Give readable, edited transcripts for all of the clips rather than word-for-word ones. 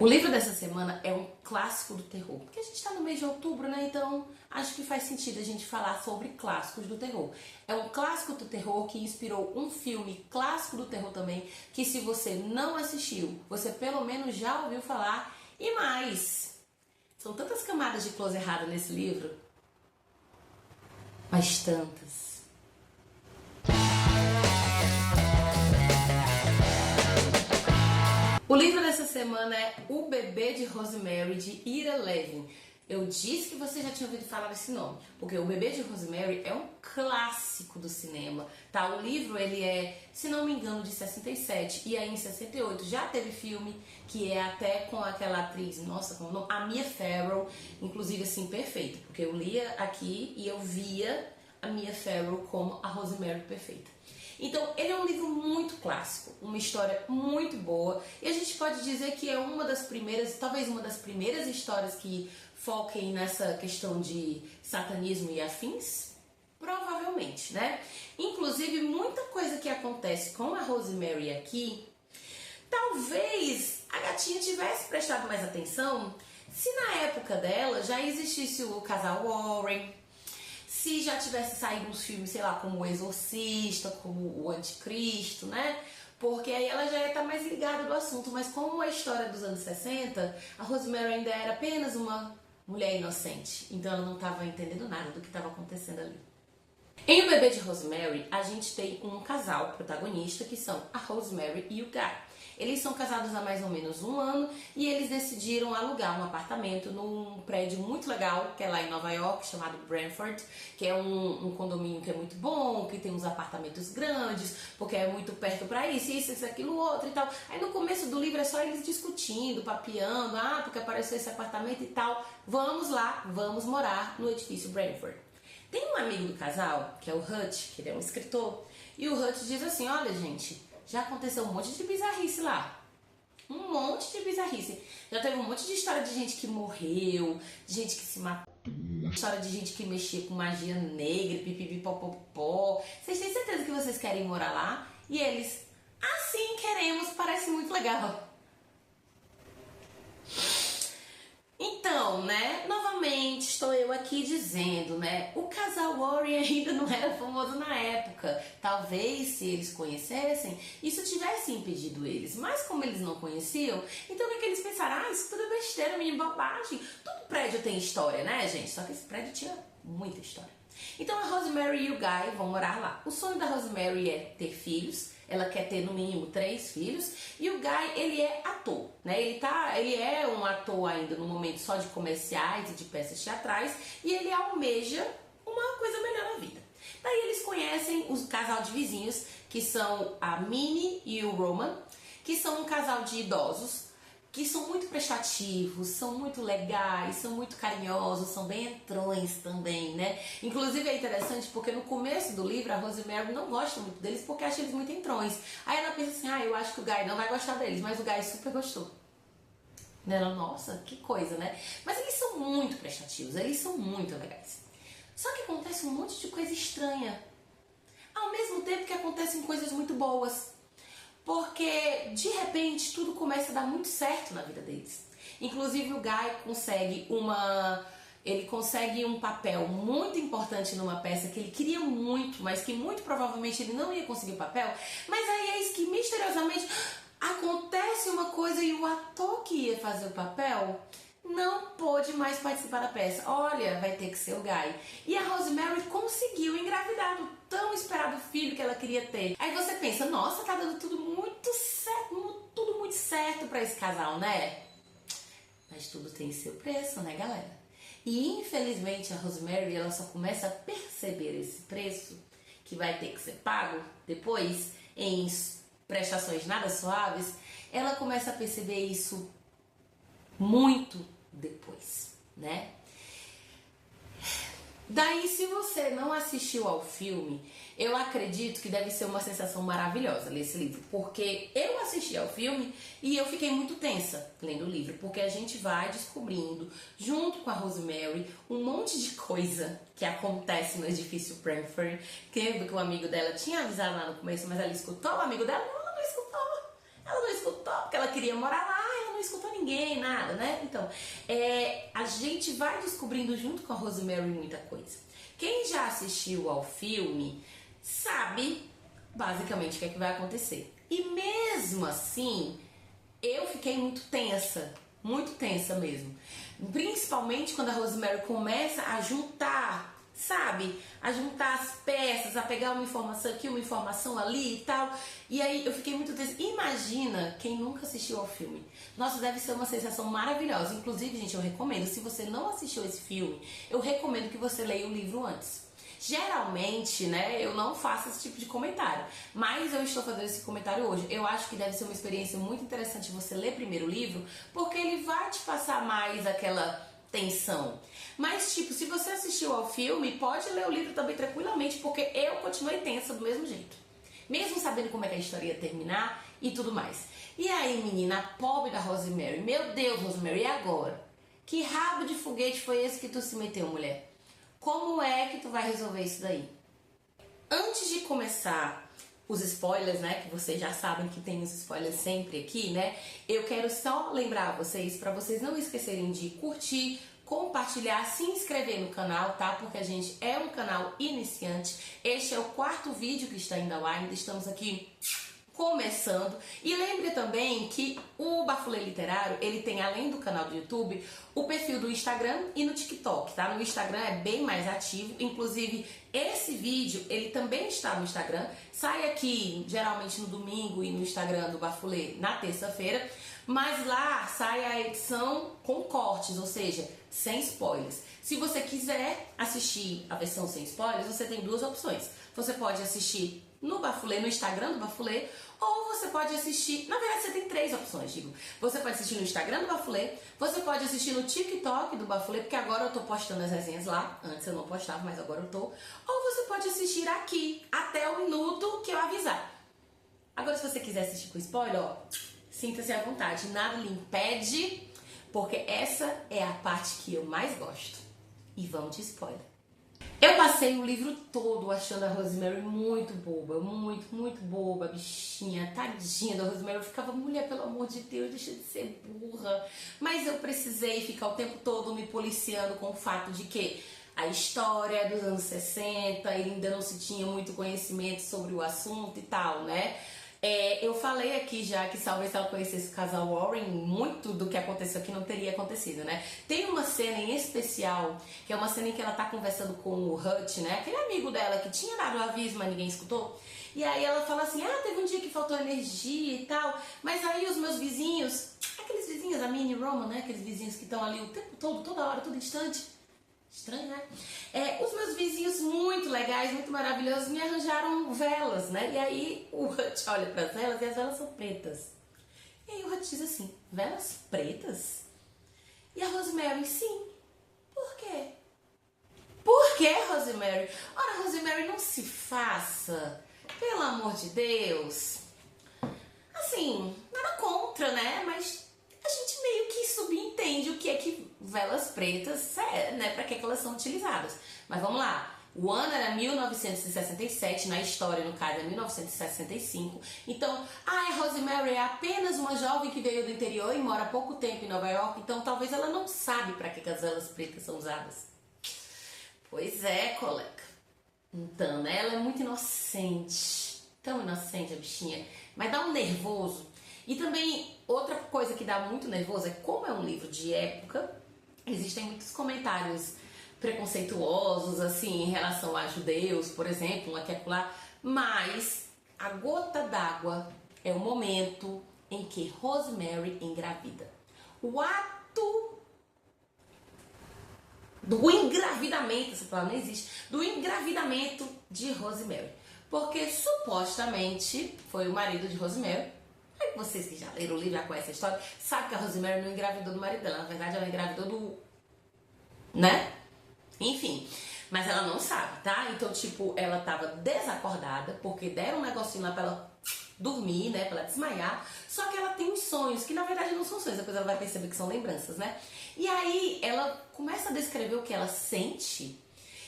O livro dessa semana é um clássico do terror, porque a gente está no mês de outubro, né? Então acho que faz sentido a gente falar sobre clássicos do terror. É um clássico do terror que inspirou um filme clássico do terror também, que se você não assistiu, você pelo menos já ouviu falar. E mais, são tantas camadas de close errada nesse livro, mas tantas. O livro dessa semana é O Bebê de Rosemary, de Ira Levin. Eu disse que você já tinha ouvido falar desse nome, porque O Bebê de Rosemary é um clássico do cinema, tá? O livro, ele é, se não me engano, de 67, e aí em 68 já teve filme, que é até com aquela atriz, nossa, como o nome? A Mia Farrow, inclusive assim, perfeita, porque eu lia aqui e eu via a Mia Farrow como a Rosemary perfeita. Então, ele é um livro muito clássico, uma história muito boa, e a gente pode dizer que é uma das primeiras, talvez uma das primeiras histórias que foquem nessa questão de satanismo e afins? Provavelmente, né? Inclusive, muita coisa que acontece com a Rosemary aqui, talvez a gatinha tivesse prestado mais atenção se na época dela já existisse o casal Warren, se já tivesse saído uns filmes, sei lá, como O Exorcista, como O Anticristo, né? Porque aí ela já ia estar mais ligada do assunto. Mas como a história dos anos 60, a Rosemary ainda era apenas uma mulher inocente. Então ela não estava entendendo nada do que estava acontecendo ali. Em O Bebê de Rosemary, a gente tem um casal protagonista, que são a Rosemary e o Guy. Eles são casados há mais ou menos um ano e eles decidiram alugar um apartamento num prédio muito legal, que é lá em Nova York, chamado Branford, que é um condomínio que é muito bom, que tem uns apartamentos grandes, porque é muito perto pra isso, aquilo, outro e tal. Aí no começo do livro é só eles discutindo, papeando, porque apareceu esse apartamento e tal. Vamos lá, vamos morar no edifício Branford. Tem um amigo do casal, que é o Hutch, que ele é um escritor, e o Hutch diz assim, olha gente, já aconteceu um monte de bizarrice lá. Um monte de bizarrice. Já teve um monte de história de gente que morreu, de gente que se matou, história de gente que mexia com magia negra, pipipipopopó. Vocês têm certeza que vocês querem morar lá? E eles, sim, queremos, parece muito legal. Então, né, novamente estou eu aqui dizendo, né, o casal Warren ainda não era famoso na época. Talvez, se eles conhecessem, isso tivesse impedido eles. Mas como eles não conheciam, então o que eles pensaram? Isso tudo é besteira, menino, bobagem. Todo prédio tem história, né, gente? Só que esse prédio tinha muita história. Então a Rosemary e o Guy vão morar lá. O sonho da Rosemary é ter filhos. Ela quer ter no mínimo 3 filhos. E o Guy, ele é ator, né? Ele é um ator ainda no momento só de comerciais e de peças teatrais. E ele almeja uma coisa melhor na vida. Daí eles conhecem o casal de vizinhos, que são a Minnie e o Roman, que são um casal de idosos, que são muito prestativos, são muito legais, são muito carinhosos, são bem entrões também, né? Inclusive é interessante porque no começo do livro a Rosemary não gosta muito deles porque acha eles muito entrões. Aí ela pensa assim, eu acho que o Guy não vai gostar deles, mas o Guy super gostou. Ela, nossa, que coisa, né? Mas eles são muito prestativos, eles são muito legais. Só que acontece um monte de coisa estranha, ao mesmo tempo que acontecem coisas muito boas. Porque, de repente, tudo começa a dar muito certo na vida deles. Inclusive, o Guy consegue um papel muito importante numa peça que ele queria muito, mas que muito provavelmente ele não ia conseguir o papel. Mas aí eis que, misteriosamente, acontece uma coisa e o ator que ia fazer o papel não pôde mais participar da peça. Olha, vai ter que ser o Guy. E a Rosemary conseguiu engravidar do tão esperado filho que ela queria ter. Aí você pensa, nossa, tá dando tudo muito certo pra esse casal, né? Mas tudo tem seu preço, né, galera? E infelizmente a Rosemary, ela só começa a perceber esse preço que vai ter que ser pago depois em prestações nada suaves. Ela começa a perceber isso muito depois, né? Daí, se você não assistiu ao filme, eu acredito que deve ser uma sensação maravilhosa ler esse livro, porque eu assisti ao filme e eu fiquei muito tensa lendo o livro, porque a gente vai descobrindo, junto com a Rosemary, um monte de coisa que acontece no edifício Branford, que o amigo dela tinha avisado lá no começo, mas ela escutou o amigo dela? Não, ela não escutou. Ela não escutou, porque ela queria morar lá, ela não escutou ninguém. ninguém, nada, né? Então, a gente vai descobrindo junto com a Rosemary muita coisa. Quem já assistiu ao filme sabe basicamente o que é que vai acontecer. E mesmo assim, eu fiquei muito tensa mesmo. Principalmente quando a Rosemary começa a juntar, sabe? A juntar as peças, a pegar uma informação aqui, uma informação ali e tal. E aí eu fiquei muito tensa. Imagina quem nunca assistiu ao filme. Nossa, deve ser uma sensação maravilhosa. Inclusive, gente, eu recomendo, se você não assistiu esse filme, eu recomendo que você leia o livro antes. Geralmente, né, eu não faço esse tipo de comentário, mas eu estou fazendo esse comentário hoje. Eu acho que deve ser uma experiência muito interessante você ler primeiro o livro, porque ele vai te passar mais aquela tensão. Mas, tipo, se você assistiu ao filme, pode ler o livro também tranquilamente, porque eu continuei tensa do mesmo jeito. Mesmo sabendo como é que a história ia terminar e tudo mais. E aí, menina, a pobre da Rosemary. Meu Deus, Rosemary, e agora? Que rabo de foguete foi esse que tu se meteu, mulher? Como é que tu vai resolver isso daí? Antes de começar os spoilers, né, que vocês já sabem que tem os spoilers sempre aqui, né, eu quero só lembrar vocês, para vocês não esquecerem de curtir, compartilhar, se inscrever no canal, tá? Porque a gente é um canal iniciante. Este é o 4º vídeo que está indo ao ar, ainda estamos aqui começando. E lembre também que o Bafulê Literário, ele tem, além do canal do YouTube, o perfil do Instagram e no TikTok, tá? No Instagram é bem mais ativo, inclusive esse vídeo, ele também está no Instagram, sai aqui geralmente no domingo e no Instagram do Bafulê na terça-feira, mas lá sai a edição com cortes, ou seja, sem spoilers. Se você quiser assistir a versão sem spoilers, você tem duas opções. Você pode assistir no Bafulê, no Instagram do Bafulê, ou você pode assistir, na verdade você tem 3 opções, digo. Você pode assistir no Instagram do Bafulê, você pode assistir no TikTok do Bafulê, porque agora eu tô postando as resenhas lá, antes eu não postava, mas agora eu tô. Ou você pode assistir aqui, até o minuto que eu avisar. Agora se você quiser assistir com spoiler, ó, sinta-se à vontade, nada lhe impede, porque essa é a parte que eu mais gosto. E vamos de spoiler. Eu passei o livro todo achando a Rosemary muito boba, muito boba, bichinha, tadinha da Rosemary. Eu ficava, mulher, pelo amor de Deus, deixa de ser burra. Mas eu precisei ficar o tempo todo me policiando com o fato de que a história é dos anos 60, ele ainda não se tinha muito conhecimento sobre o assunto e tal, né? Eu falei aqui já que talvez se ela conhecesse o casal Warren, muito do que aconteceu aqui não teria acontecido, né? Tem uma cena em especial, que é uma cena em que ela tá conversando com o Hutch, né? Aquele amigo dela que tinha dado o aviso, mas ninguém escutou. E aí ela fala assim, teve um dia que faltou energia e tal, mas aí os meus vizinhos, aqueles vizinhos, a Minnie e Roman, né? Aqueles vizinhos que estão ali o tempo todo, toda hora, todo instante. Estranho, né? Os meus vizinhos muito legais, muito maravilhosos, me arranjaram velas, né? E aí o Hutch olha para as velas e as velas são pretas. E aí o Hutch diz assim, velas pretas? E a Rosemary, sim. Por quê? Por que, Rosemary? Ora, Rosemary, não se faça. Pelo amor de Deus. Assim, nada contra, né? Mas a gente meio que subentende o que é que velas pretas, né, para que elas são utilizadas. Mas vamos lá, o ano era 1967, na história, no caso, é 1965. Então, a Rosemary é apenas uma jovem que veio do interior e mora há pouco tempo em Nova York, então talvez ela não sabe para que as velas pretas são usadas. Pois é, colega. Então, né, ela é muito inocente, tão inocente a bichinha, mas dá um nervoso. E também, outra coisa que dá muito nervoso é como é um livro de época, existem muitos comentários preconceituosos, assim, em relação a judeus, por exemplo, aqui e acolá, mas a gota d'água é o momento em que Rosemary engravida. O ato do engravidamento, essa palavra não existe, do engravidamento de Rosemary. Porque supostamente foi o marido de Rosemary. Vocês que já leram o livro, já conhecem a história, sabem que a Rosemary não engravidou do marido dela. Na verdade, ela engravidou do... né? Enfim, mas ela não sabe, tá? Então, tipo, ela tava desacordada, porque deram um negocinho lá pra ela dormir, né? Pra ela desmaiar. Só que ela tem uns sonhos, que na verdade não são sonhos, depois ela vai perceber que são lembranças, né? E aí, ela começa a descrever o que ela sente.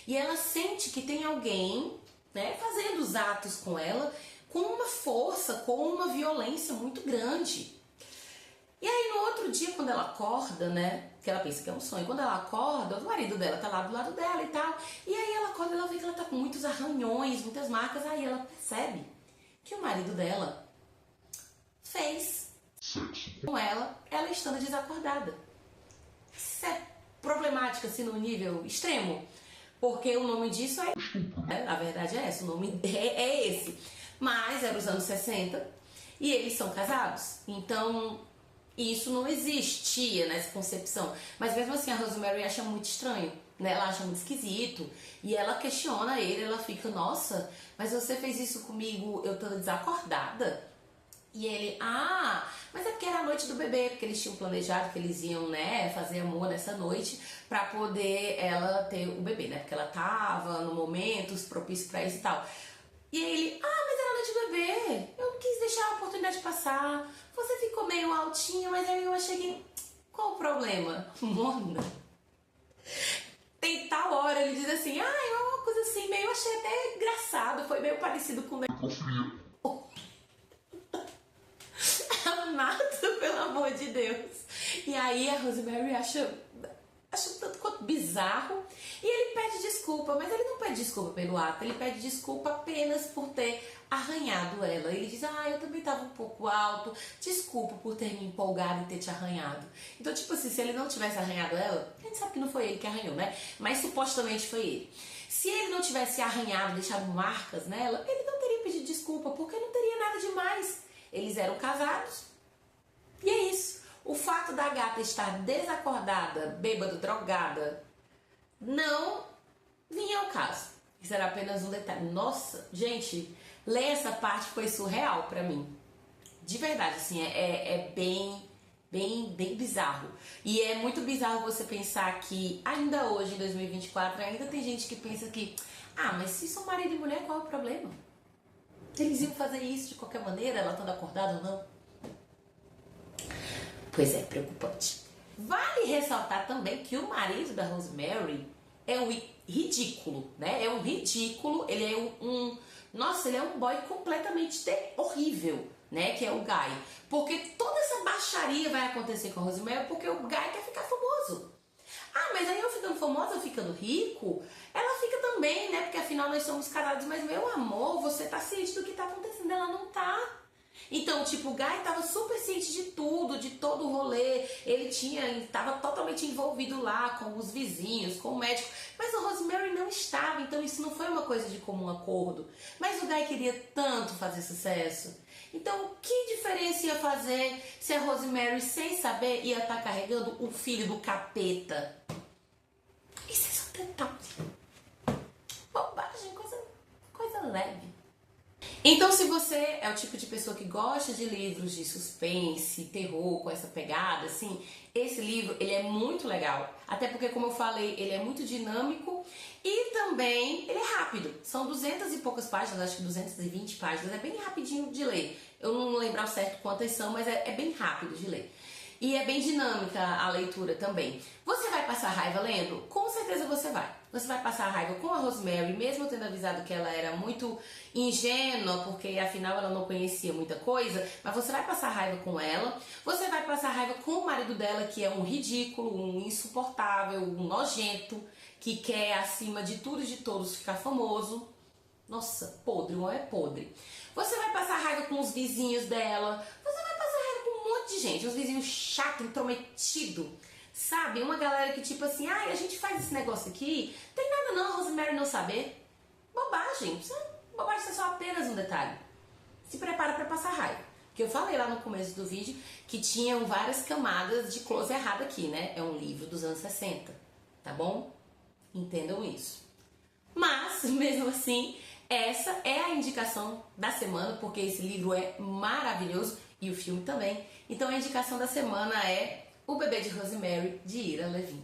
E ela sente que tem alguém, né, fazendo os atos com ela, com uma força, com uma violência muito grande. E aí no outro dia, quando ela acorda, né, que ela pensa que é um sonho, quando ela acorda, o marido dela tá lá do lado dela e tal, e aí ela acorda e ela vê que ela tá com muitos arranhões, muitas marcas, aí ela percebe que o marido dela fez com ela estando desacordada. Isso é problemático, assim, no nível extremo, porque o nome disso a verdade é essa, o nome é esse. Mas era os anos 60 e eles são casados, então isso não existia nessa concepção. Mas mesmo assim a Rosemary acha muito estranho, né? Ela acha muito esquisito e ela questiona ele, ela fica, nossa, mas você fez isso comigo eu tô desacordada? E ele, mas é porque era a noite do bebê, porque eles tinham planejado que eles iam, né, fazer amor nessa noite pra poder ela ter o bebê, né? Porque ela tava no momentos propícios pra isso e tal. E ele, mas era a noite do bebê, eu não quis deixar a oportunidade passar, você ficou meio altinha, mas aí eu achei que, qual o problema? Mona, tem tal hora, ele diz assim, é uma coisa assim, meio, achei até engraçado, foi meio parecido com amado, pelo amor de Deus. E aí a Rosemary acha tanto quanto bizarro e ele pede desculpa, mas ele não pede desculpa pelo ato, ele pede desculpa apenas por ter arranhado ela. Ele diz, eu também estava um pouco alto, desculpa por ter me empolgado e ter te arranhado. Então, tipo assim, se ele não tivesse arranhado ela, a gente sabe que não foi ele que arranhou, né? Mas supostamente foi ele. Se ele não tivesse arranhado, deixado marcas nela, ele não teria pedido desculpa, porque não teria nada demais. Eles eram casados e é isso. O fato da gata estar desacordada, bêbada, drogada, não vinha ao caso. Isso era apenas um detalhe. Nossa, gente, ler essa parte foi surreal pra mim. De verdade, assim, é bem bizarro. E é muito bizarro você pensar que ainda hoje, em 2024, ainda tem gente que pensa que, mas se são marido e mulher, qual é o problema? Eles iam fazer isso de qualquer maneira, ela estando acordada ou não? Pois é, preocupante. Vale ressaltar também que o marido da Rosemary é um ridículo, né? É um ridículo, ele é nossa, ele é um boy completamente horrível, né? Que é o Guy. Porque toda essa baixaria vai acontecer com a Rosemary porque o Guy quer ficar famoso. Mas aí eu ficando famosa, eu ficando rico, ela fica também, né? Porque afinal nós somos casados, mas meu amor, você tá ciente do que tá acontecendo, ela não tá. Então, tipo, o Guy tava super ciente de tudo, de todo o rolê, ele tava totalmente envolvido lá com os vizinhos, com o médico, mas a Rosemary não estava, então isso não foi uma coisa de comum acordo. Mas o Guy queria tanto fazer sucesso. Então, que diferença ia fazer se a Rosemary, sem saber, ia estar carregando o filho do capeta? Isso é só detalhe. Bobagem, coisa leve. Então, se você é o tipo de pessoa que gosta de livros de suspense, terror, com essa pegada, assim, esse livro, ele é muito legal. Até porque, como eu falei, ele é muito dinâmico e também ele é rápido. São 200 e poucas páginas, acho que 220 páginas, é bem rapidinho de ler. Eu não lembro ao certo quantas são, mas é bem rápido de ler. E é bem dinâmica a leitura também. Você vai passar raiva lendo? Com certeza você vai. Você vai passar raiva com a Rosemary, mesmo tendo avisado que ela era muito ingênua, porque afinal ela não conhecia muita coisa, mas você vai passar raiva com ela. Você vai passar raiva com o marido dela, que é um ridículo, um insuportável, um nojento, que quer, acima de tudo e de todos, ficar famoso. Nossa, podre, ou é podre. Você vai passar raiva com os vizinhos dela. Você vai passar raiva com um monte de gente. Os vizinhos chato, intrometido. Sabe? Uma galera que tipo assim, a gente faz esse negócio aqui. Tem nada não, a Rosemary não saber. Bobagem. Bobagem é só apenas um detalhe. Se prepara pra passar raiva. Porque eu falei lá no começo do vídeo que tinham várias camadas de close errado aqui, né? É um livro dos anos 60. Tá bom? Entendam isso. Mas, mesmo assim, essa é a indicação da semana, porque esse livro é maravilhoso e o filme também. Então a indicação da semana é O Bebê de Rosemary, de Ira Levin.